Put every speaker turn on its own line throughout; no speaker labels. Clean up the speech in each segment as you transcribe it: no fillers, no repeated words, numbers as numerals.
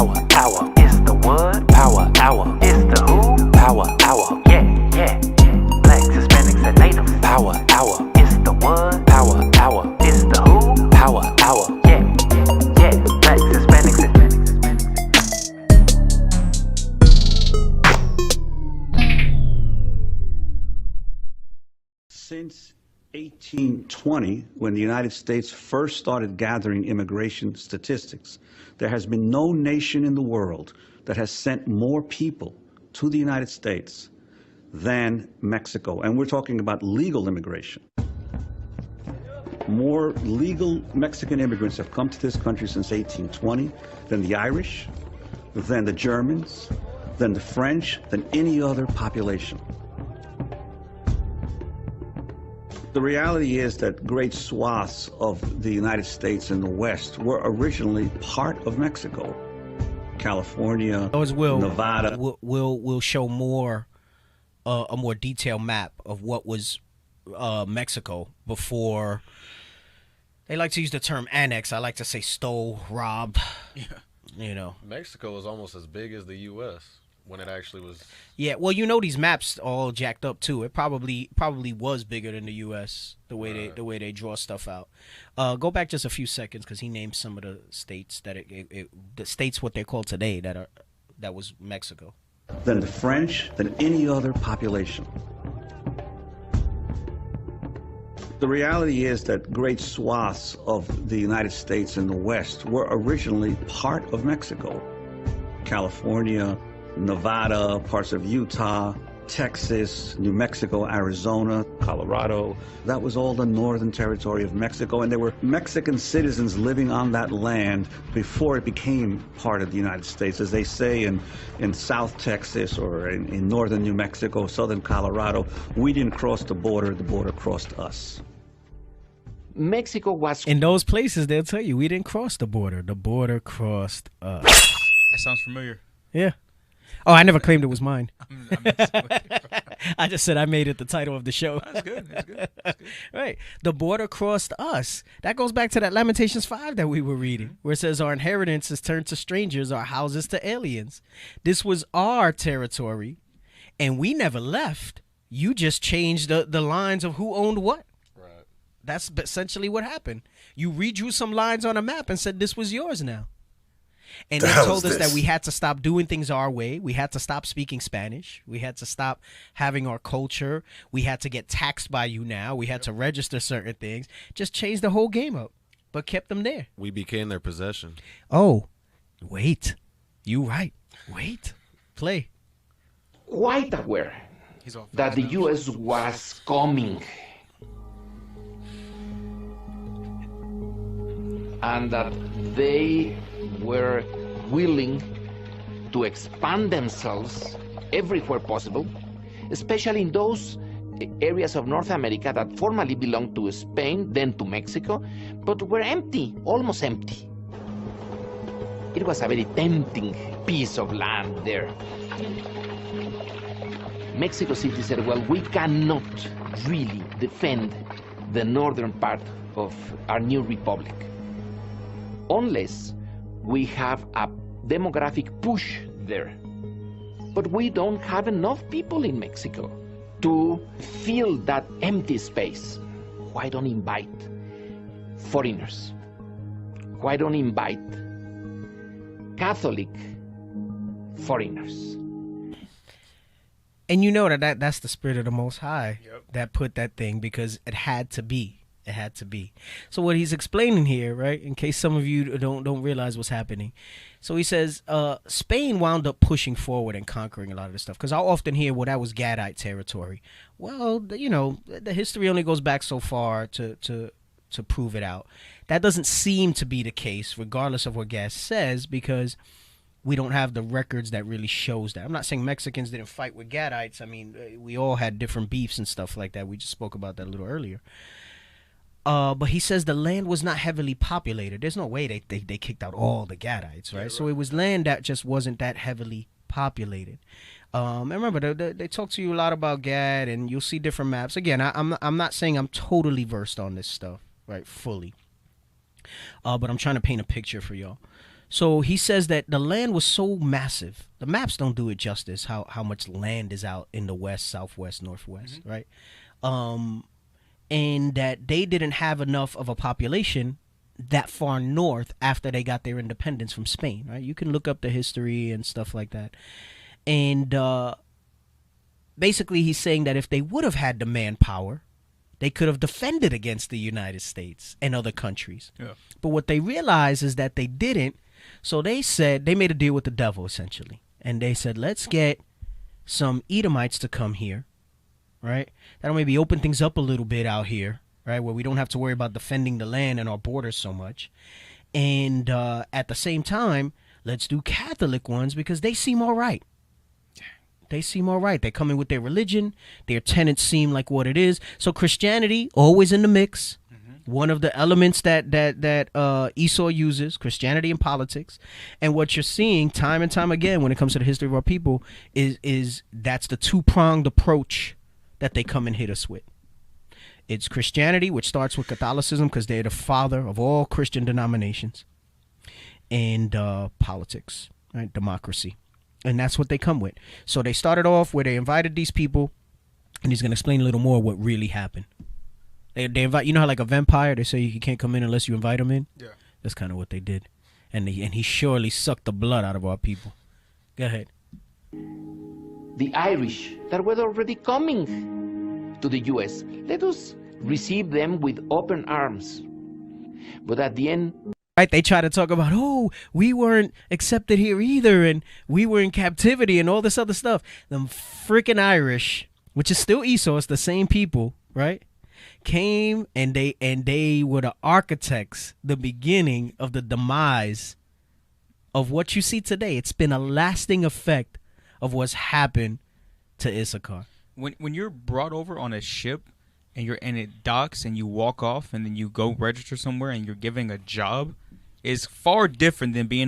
Power hour. It's the what? Power hour. It's the who? Power hour. Yeah. Blacks, Hispanics, and natives. Power hour. It's the what? Power hour. It's the who? Power hour. Yeah. Blacks, Hispanics, and
Since 1820, when the United States first started gathering immigration statistics, there has been no nation in the world that has sent more people to the United States than Mexico. And we're talking about legal immigration. More legal Mexican immigrants have come to this country since 1820 than the Irish, than the Germans, than the French, than any other population. The reality is that great swaths of the United States and the West were originally part of Mexico. California, Nevada.
We'll show more, a more detailed map of what was Mexico before. They like to use the term annex. I like to say stole, robbed.
Yeah.
You know,
Mexico was almost as big as the U.S. when it actually was.
Yeah, well, you know, these maps all jacked up too. It probably was bigger than the U.S. the way they draw stuff out. Go back just a few seconds because he named some of the states that the states what they're called today that was Mexico.
Than the French, than any other population. The reality is that great swaths of the United States and the West were originally part of Mexico. California, Nevada, parts of Utah, Texas, New Mexico, Arizona, Colorado. That was all the northern territory of Mexico, and there were Mexican citizens living on that land before it became part of the United States. As they say in South Texas or in northern New Mexico, southern Colorado, we didn't cross the border crossed us.
Mexico was...
In those places, they'll tell you, we didn't cross the border crossed us.
That sounds familiar.
Yeah. Oh, I never claimed it was mine.
I'm messing with you.
I just said I made it the title of the show.
That's good. That's good. That's good.
Right. The border crossed us. That goes back to that Lamentations 5 that we were reading, where it says our inheritance is turned to strangers, our houses to aliens. This was our territory, and we never left. You just changed the lines of who owned what.
Right.
That's essentially what happened. You redrew some lines on a map and said this was yours now. And they told us that we had to stop doing things our way. We had to stop speaking Spanish. We had to stop having our culture. We had to get taxed by you now. We had to register certain things. Just changed the whole game up, but kept them there.
We became their possession.
Oh, wait. You right. Wait. Play.
quite aware that the U.S. was coming and that they were willing to expand themselves everywhere possible, especially in those areas of North America that formerly belonged to Spain, then to Mexico, but were empty, almost empty. It was a very tempting piece of land there. Mexico City said, well, we cannot really defend the northern part of our new republic unless we have a demographic push there. But we don't have enough people in Mexico to fill that empty space. Why don't invite foreigners? Why don't invite Catholic foreigners?
And you know that's the spirit of the Most High that put that thing, because it had to be. It had to be. So what he's explaining here, right, in case some of you don't realize what's happening. So he says Spain wound up pushing forward and conquering a lot of this stuff. Because I'll often hear, well, that was Gadite territory. Well, you know, the history only goes back so far to prove it out. That doesn't seem to be the case, regardless of what Gad says, because we don't have the records that really shows that. I'm not saying Mexicans didn't fight with Gadites. I mean, we all had different beefs and stuff like that. We just spoke about that a little earlier. But he says the land was not heavily populated. There's no way they kicked out all the Gadites, right? So it was land that just wasn't that heavily populated. And remember, they talk to you a lot about Gad, and you'll see different maps. Again, I'm not saying I'm totally versed on this stuff, right, fully. But I'm trying to paint a picture for y'all. So he says that the land was so massive. The maps don't do it justice, how much land is out in the west, southwest, northwest, right? And that they didn't have enough of a population that far north after they got their independence from Spain, right? You can look up the history and stuff like that. And basically he's saying that if they would have had the manpower, they could have defended against the United States and other countries.
Yeah.
But what they realized is that they didn't. So they said, they made a deal with the devil, essentially. And they said, let's get some Edomites to come here, right? That'll maybe open things up a little bit out here, right? Where we don't have to worry about defending the land and our borders so much. And at the same time, let's do Catholic ones because they seem all right. They seem all right. They come in with their religion. Their tenets seem like what it is. So Christianity, always in the mix. One of the elements that Esau uses, Christianity and politics. And what you're seeing time and time again when it comes to the history of our people is that's the two-pronged approach that they come and hit us with. It's Christianity, which starts with Catholicism because they're the father of all Christian denominations, and politics, right? Democracy. And that's what they come with. So they started off where they invited these people, and he's going to explain a little more what really happened. They invite, you know how like a vampire, they say you can't come in unless you invite him in?
Yeah.
That's kind of what they did. And he surely sucked the blood out of our people. Go ahead.
The Irish that were already coming to the U.S., let us receive them with open arms. But at the end,
Right, they try to talk about, oh, we weren't accepted here either, and we were in captivity and all this other stuff. Them freaking Irish, which is still Esau, it's the same people, right? Came and they were the architects, the beginning of the demise of what you see today. It's been a lasting effect of what's happened to Issachar.
When you're brought over on a ship and it docks and you walk off and then you go register somewhere and you're giving a job, is far different than being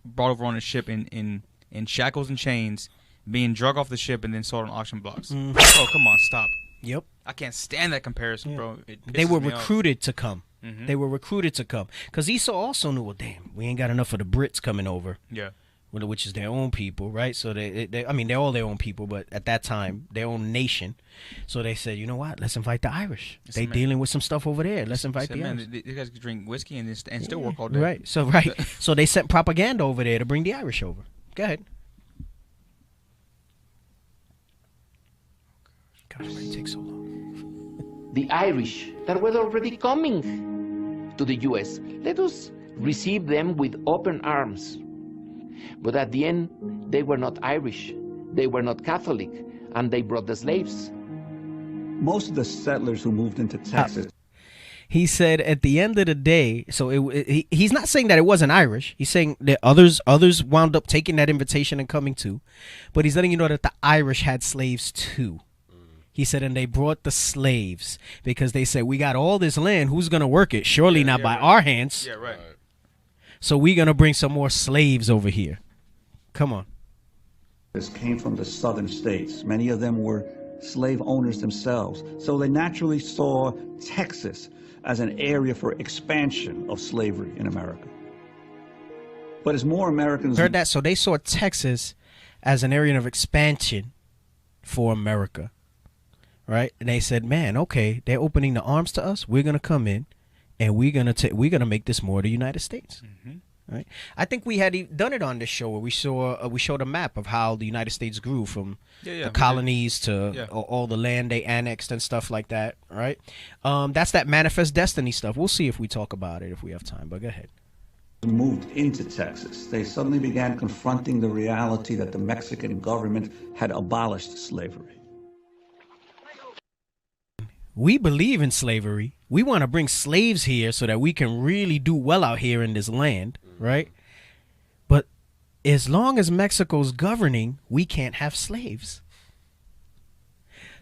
brought over on a ship in shackles and chains, being drug off the ship and then sold on auction blocks. Oh, come on, stop.
Yep.
I can't stand that comparison,
Yeah.
bro.
They were recruited to come.
Mm-hmm.
They were recruited to come. Because Esau also knew, well, damn, we ain't got enough of the Brits coming over.
Yeah.
Which is their own people, right? So I mean, they're all their own people, but at that time, their own nation. So they said, you know what? Let's invite the Irish. They dealing with some stuff over there. Let's invite the Irish.
These guys can drink whiskey and still work all day.
Right. So they sent propaganda over there to bring the Irish over. Go ahead. God, why it takes so long?
the Irish that were already coming to the U.S., let us receive them with open arms. But at the end, they were not Irish, they were not Catholic, and they brought the slaves.
Most of the settlers who moved into Texas.
He said at the end of the day, so he's not saying that it wasn't Irish. He's saying that others wound up taking that invitation and coming too. But he's letting you know that the Irish had slaves too. He said, and they brought the slaves because they said, we got all this land. Who's going to work it? Surely not by our hands.
Yeah, right.
So we're going to bring some more slaves over here. Come on.
This came from the southern states. Many of them were slave owners themselves. So they naturally saw Texas as an area for expansion of slavery in America. But as more Americans
heard that, so they saw Texas as an area of expansion for America, right? And they said, man, okay, they're opening the arms to us. We're gonna come in, and we're gonna make this more the United States.
Mm-hmm.
Right? I think we had done it on this show where we showed a map of how the United States grew from the colonies to all the land they annexed and stuff like that, right? That's that manifest destiny stuff. We'll see if we talk about it if we have time, but go ahead.
moved into Texas, they suddenly began confronting the reality that the Mexican government had abolished slavery.
We believe in slavery. We want to bring slaves here so that we can really do well out here in this land, right? But as long as Mexico's governing, we can't have slaves.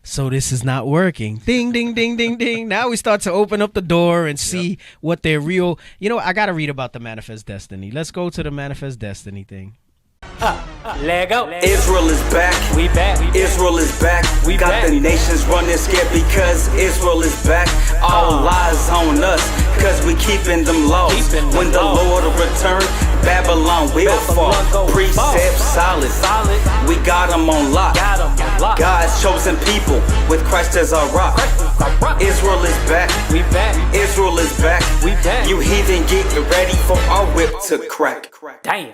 So this is not working. Ding, ding, ding, ding, ding. Now we start to open up the door and see what their real... You know, I got to read about the Manifest Destiny. Let's go to the Manifest Destiny thing.
Lego. Israel is back. We back. Israel is back. We got back. The nations running scared because Israel is back. All lies on us, cause we keeping them laws. When the Lord will return, Babylon will fall. Precepts solid. We got them on lock. God's chosen people with Christ as our rock. Israel is back. Israel is back. You heathen, get ready for our whip to crack.
Damn.